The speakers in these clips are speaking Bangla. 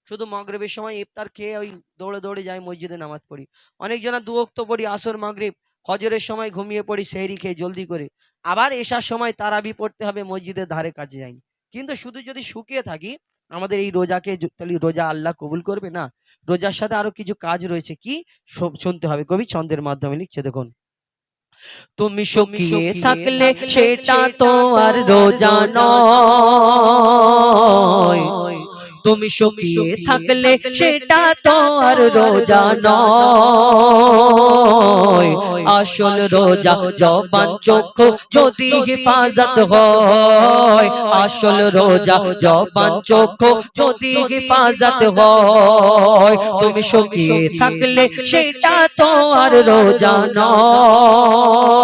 শুধু মাগরিবের সময় ইফতার খেয়ে ওই দৌড়ে দৌড়ে যাই মসজিদে নামাজ পড়ি। অনেকজনা দু ওয়াক্ত পড়ি, আসর মাগরিব, ফজরের সময় ঘুমিয়ে পড়ি সেহরি খেয়ে জলদি করে, আবার এশার সময় তারাবি পড়তে হবে মসজিদের ধারে কাছে যাইনি। কিন্তু শুধু যদি শুকিয়ে থাকি আমাদের এই রোজাকে তাহলে রোজা আল্লাহ কবুল করবে না। রোজার সাথে আরো কিছু কাজ রয়েছে, কি শুনতে হবে, কবি ছন্দের মাধ্যমে লিখছে দেখুন। তুমি শুকিয়ে থাকলে সেটা তো আর রোজা নয়, তুমি শুকিয়ে থাকলে সেটা তো আর রোজা নয়। আসল রোজা জবান চক্ষু যদি হেফাজত হয়, আসল রোজা জবান চক্ষু যদি হেফাজত হয়। তুমি শুকিয়ে থাকলে সেটা তো আর রোজা নয়,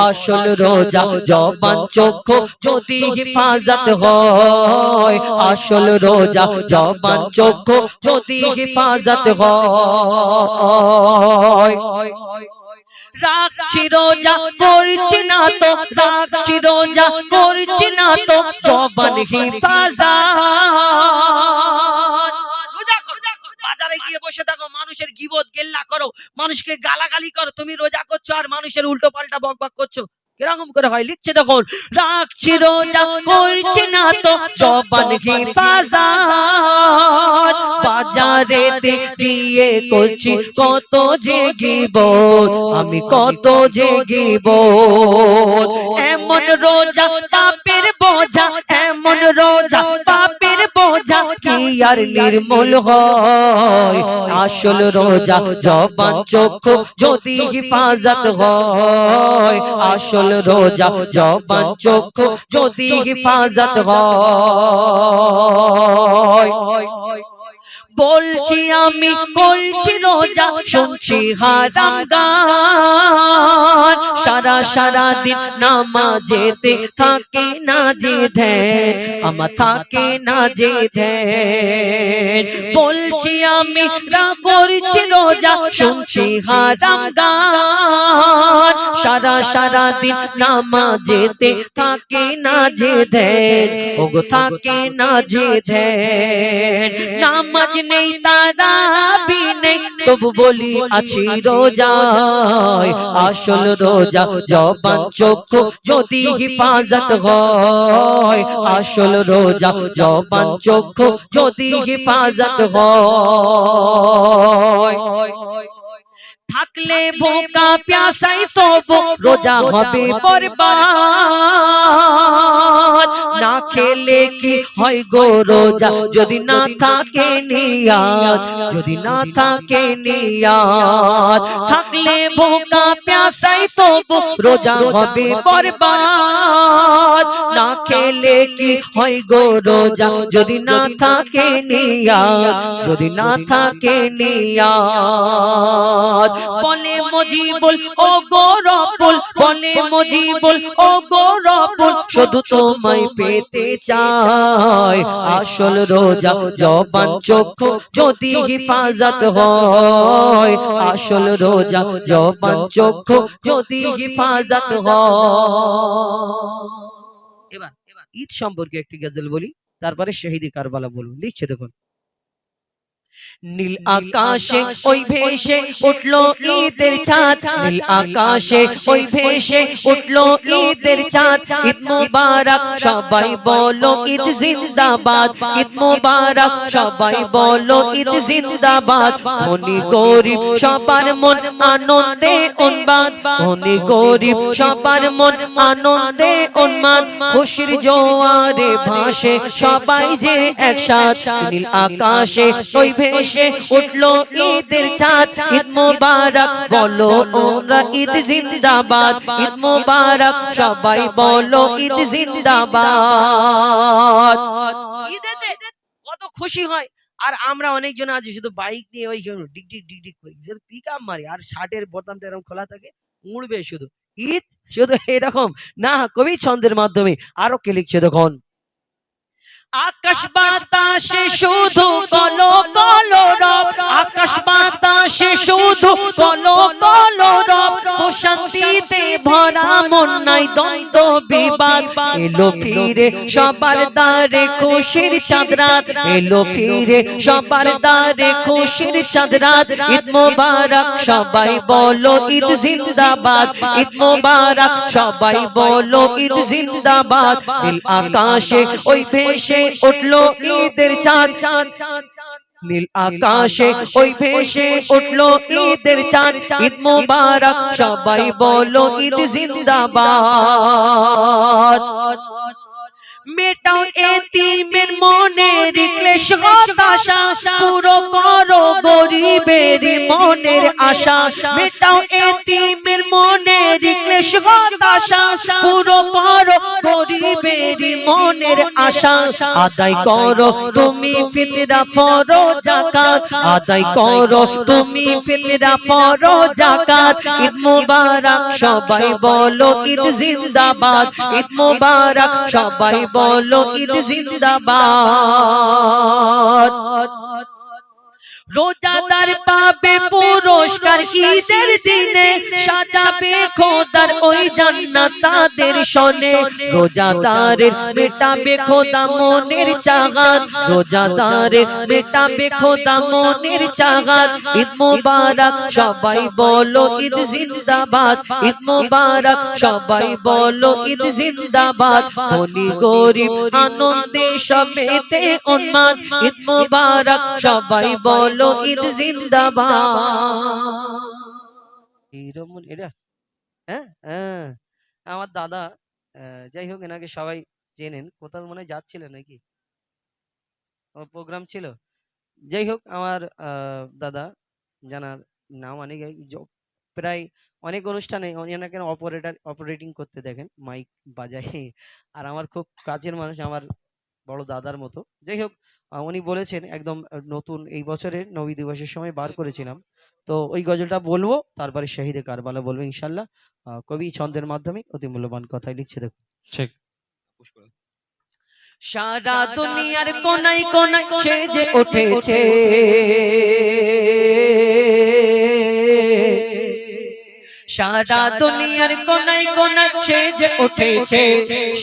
আসল রোজা জবান চক্ষু যদি হেফাজত হয়, আসল রোজা জবান চক্ষু যদি হেফাজত হয়। রাখছি রোজা করছি না তো, রাখছি রোজা করছি না তো জবান হেফাজত। বাজারে গিয়ে বসে থাকো, মানুষের গিবত গেল্লা করো, মানুষকে গালাগালি করো, তুমি রোজা করছো আর মানুষের উল্টো পাল্টা বকবক করছো, কিরকম করে হয়? লিখছে দেখুন, রাখছি রোজা করছি না তো জবান হেফাজত, বাজারেতে গিয়ে করছি কত যে গিবত, আমি কত যে গিবত। এমন রোজা পাপের বোঝা, এমন রোজা পাপের বোঝা কি আর নির্মূল হয়? আসল রোজা জবান চক্ষু যদি হেফাজত হয়, আসল রোজা জবান চক্ষু যদি হেফাজত হয়। বলছি আমি করছি রোজা, শুনছি হারাম গান, সারা সারা দিন নামাজেতে থাকে না যে ধ্যান, আমার থাকে না যে ধ্যান। বলছি আমি করছি রোজা, শুনছি হারাম গান, সারা সারা দিন নামাজেতে থাকে না যে ধ্যান, ওগো থাকে না যে ধ্যান। নামাজ নেই তারাবি নেই তবু বলি আছি রোজায়, আসল রোজা জবান চক্ষু যদি হেফাজত হয়, আসল রোজা জবান চক্ষু যদি হেফাজত হয়। থাকলে ভোকা প্যাসাই তবু রোজা হবে বরবাদ, না খেলে কি হয় গো রোজা যদি না থাকে নিয়াত, যদি না থাকে নিয়াত। থাকলে ভোকা প্যাসাই তবু রোজা হবে বরবাদ, না খেলে কি হয় গো রোজা যদি না থাকে নিয়াত, যদি না থাকে নিয়াত। বলে মজিবুল ও গো রব্বুল, বলে মজিবুল ও গো রব্বুল, শুধু তোমায় পেতে চাই। আসল রোজা জবান চক্ষু যদি হেফাজত হয়, আসল রোজা জবান চক্ষু যদি হেফাজত হয়। এবার ঈদ সম্পর্কে একটি গজল বলি, তারপরে শহীদ কারবালা বলবো। লিখছে দেখুন, নীল আকাশে ওই ভেসে উঠলো ঈদের চাঁদ, নীল আকাশে ওই ভেসে উঠলো ঈদের চাঁদ। ঈদ মুবারক সবাই বলো ঈদ জিন্দাবাদ, ঈদ মুবারক সবাই বলো ঈদ জিন্দাবাদ। ধনী গরিব সবার মন আনন্দে উন্মাদ, ধনী গরিব সবার মন আনন্দে উন্মাদ। খুশির জোয়ারে ভাসে সবাই যে একসাথ, নীল আকাশে ওই ভেসে উঠলো ঈদের চাঁদ। ঈদ মুবারক বলো ওরা ঈদ জিন্দাবাদ, ঈদ মুবারক সবাই বলো ঈদ জিন্দাবাদ। ঈদেতে কত খুশি হয়। আর আমরা অনেকজন আছি শুধু বাইক নিয়ে ওই ডিক ডিক ডিক ডিক করি, শুধু পিক আপ মারি, আর শার্টের বোতামটা এরকম খোলা থাকে, উড়বে শুধু। ঈদ শুধু এরকম না, কবি ছন্দের মাধ্যমে আরো কে লিখছে দেখুন, আকাশ বাতাসে শুধু কলো কলো রব, আকাশ বাতাসে শুধু কলো কলো রব। প্রশান্তিতে ভরা মন নাই দ্বন্দ্ব বিবাদ, এলো ফিরে সবার দ্বারে খুশির চাঁদ রাত, এলো ফিরে সবার দ্বারে খুশির চাঁদ রাত। ঈদ মোবারক সবাই বলো ঈদ জিন্দাবাদ, ঈদ মোবারক সবাই বলো ঈদ জিন্দাবাদ। নীল আকাশে ওই ভেসে উঠলো ঈদের চাঁদ, নীল আকাশে ওই ভেসে উঠলো ঈদের চাঁদ। ঈদ মোবারক সবাই বলো ঈদ জিন্দাবাদ। মেটাও এতিমের মনের ক্লেশ হতাশা, পুরো করো গরিবের মনের আশা। মেটাও এতিমের মনের ক্লেশ হতাশা, পুরো করো গরিবের মনের আশা। আদায় করো তুমি ফিতরা ফরো যাকাত, আদায় করো তুমি ফিতরা ফরো যাকাত। ঈদ মোবারক সবাই বলো ঈদ জিন্দাবাদ, ঈদ মোবারক সবাই বলো ঈদ জিন্দাবাদ। রোজাদার পাবে পুরস্কার ঈদের দিনে, সাজাবে খোদার ওই জান্নাত তাদের শনে। রোজাদারের মেটাবে খোদা মনের চাগাত, রোজাদারের মেটাবে খোদা মনের চাগাত। ঈদ মোবারক সবাই বলো ঈদ জিন্দাবাদ, ঈদ মোবারক সবাই বলো ঈদ জিন্দাবাদ। ধনী গরিব আনন্দে সবেতে উন্মাদ, ঈদ মোবারক সবাই বলো ঈদ জিন্দাবাদ। এরা হ্যাঁ আমার দাদা, যাই হোক এনাকে সবাই চেনেন, কোথাও মনে হয় যাচ্ছিলেন নাকি, প্রোগ্রাম ছিল। যাই হোক আমার দাদা জানার নাম অনেক, প্রায় অনেক অনুষ্ঠানে এনাকে অপারেটিং করতে দেখেন, মাইক বাজায়। আর আমার খুব কাছের মানুষ, আমার বড় দাদার মতো। যাই হোক উনি বলেছেন একদম নতুন এই বছরের নবী দিবসের সময় বার করেছিলাম, তো ওই গজলটা বলবো, তারপরে শহীদে কারবালা বলবো ইনশাল্লাহ। কবি ছন্দের মাধ্যমে অতি মূল্যবান কথাই লিখছে, দেখুন। সারা দুনিয়ার কোনায় কোনায় সেজে উঠেছে, সারা দুনিয়ার কোনায় কোনায় সেজে উঠেছে,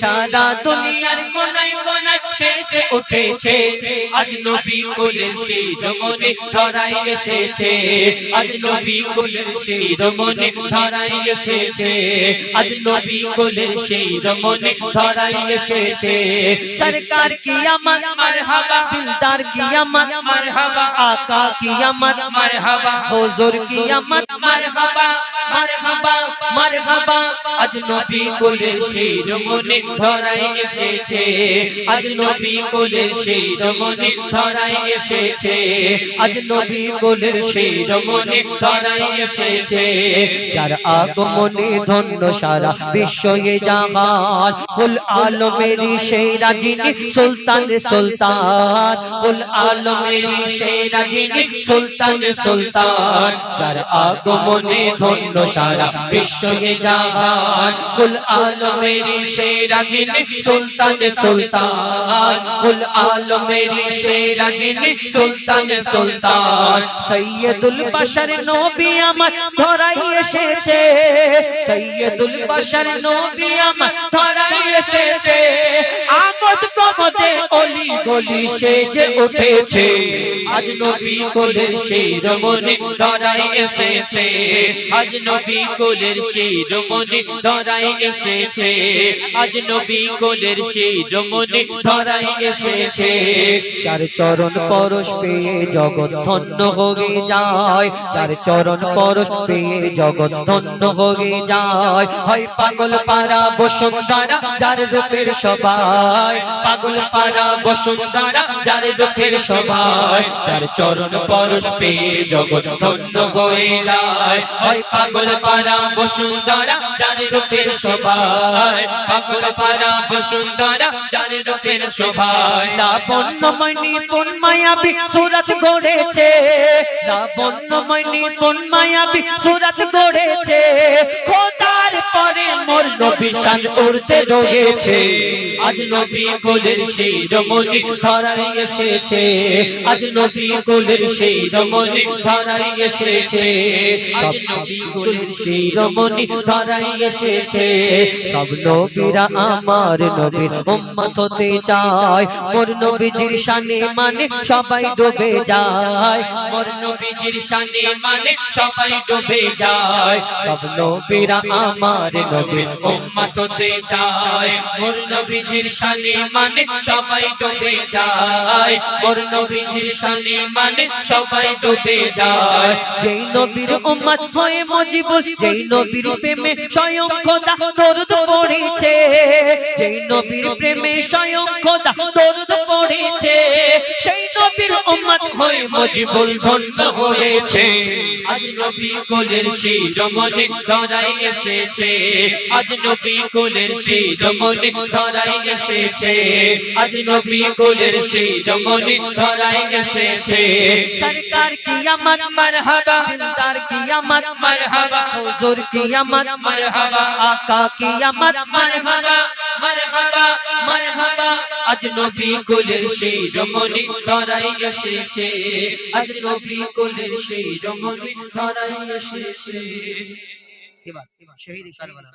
সারা দুনিয়ার কোনায় কোনায় সেজে উঠেছে। আজ নবী কোলের সেই রমণী ধরায় এসেছে, আজ নবী কোলের সেই রমণী ধরায় এসেছে, আজ নবী কোলের সেই রমণী ধরায় এসেছে। সরকার কি আমত মারহাবা, দিলদার কি আমত মারহাবা, আকা কি আমত মারহাবা, হুজুর কি আমত মারহাবা, মারহাবা মারহাবা। আজ নবী কোলের সেই রমণী ধরায় এসেছে, আজ নবী কোলের সেই রমণী ধরায় এসেছে, আজ নবী কোলের সেই রমণী ধরায় এসেছে। যার আগমনে ধন্য সারা বিশ্ব এ জাহান, কুল আলমেরই সেই রাজিনী সুলতান সুলতান, কুল আলমেরই সেই রাজিনী সুলতান সুলতান। যার আগমনে ধন্য সারা বিশ্ব এ জাহান, কুল আলমেরই সেই রাজিনী সুলতান সুলতান, কুল আলমেরই সেই রাজিনী সুলতান সুলতান। সৈয়দুল বাশার নবী আমার ধরাই এসেছে, সৈয়দুল বাশার নবী আমার ধরাই এসেছে। আমোদ প্রমোদে অলি গলি সেজে উঠেছে, আজ নবী কোলের সেই রমণী ধরাই এসেছে, আজ নবী কোলের সেই রমণী ধরাই এসেছে, আজ নবী কোলের সেই রমণী ধরাই এসেছে। যার চরণ পরশ পেয়ে জগৎ ধন্য হয়ে যায়, যার চরণ পরশ পেয়ে জগৎ ধন্য হয়ে যায়। হয় পাগল পারা বসুন্ধরা যার রূপের সবাই, পাগল পারা বসুন্ধরা যার রূপের সবাই। যার চরণ পরশ পেয়ে জগৎ ধন্য হয়ে যায়। হয় পাগল পারা বসুন্ধরা যার রূপের সবাই, পাগল পারা বসুন্ধরা যার রূপের সবাই। লাবণ্যময় নিপুণ মায়াবী সুরত গড়েছে, লাবণ্যময় নিপুণ মায়াবী সুরত গড়েছে। খোদার তারপরে মোর নবী শান উড়তে রয়েছে আজ নবী কোলের সেই রমণী ধরাই এসেছে আজ নবী কোলের সেই রমণী ধরাই এসেছে আজ নবী কোলের সেই রমণী ধরাই এসেছে সব নবীরা আমার নবীর উম্মত হতে চায় মোর নবীজির শানে মানে সবাই ডুবে যায় মোর নবীজির শানে মানে সবাই ডুবে যায় সব নবীরা আমার নবীর উম্মত হতে চায় মোর নবীজির শানে মানে সবাই ডুবে যায় মোর নবীজির শানে মানে সবাই ডুবে যায় যেই নবীর উম্মত হয়ে মজিবুল যেই নবীর প্রেমে স্বয়ং খোদা দরুদ পড়েছে যেই নবীর প্রেমে স্বয়ং খোদা দরুদ পড়েছে সেই নবীর উম্মত হয়ে মজিবুল ধন্য হয়েছে আজ নবী কোলের সেই রমণী ধরাই এসেছে আজ নবী কোলের সেই রমণী ধরাই এসেছে আজ নবী কোলের সেই রমণী ধরাই এসেছে সরকার কিয়ামত মারহাবা দিলদার কিয়ামত মারহাবা হুজুর কিয়ামত মারহাবা আকা কিয়ামত মারহাবা মারহাবা মারহাবা আজ নবী কোলের সেই রমণী ধরাই এসেছে আজ নবী কোলের সেই রমণী ধরাই এসেছে এবার শহীদ কারবালা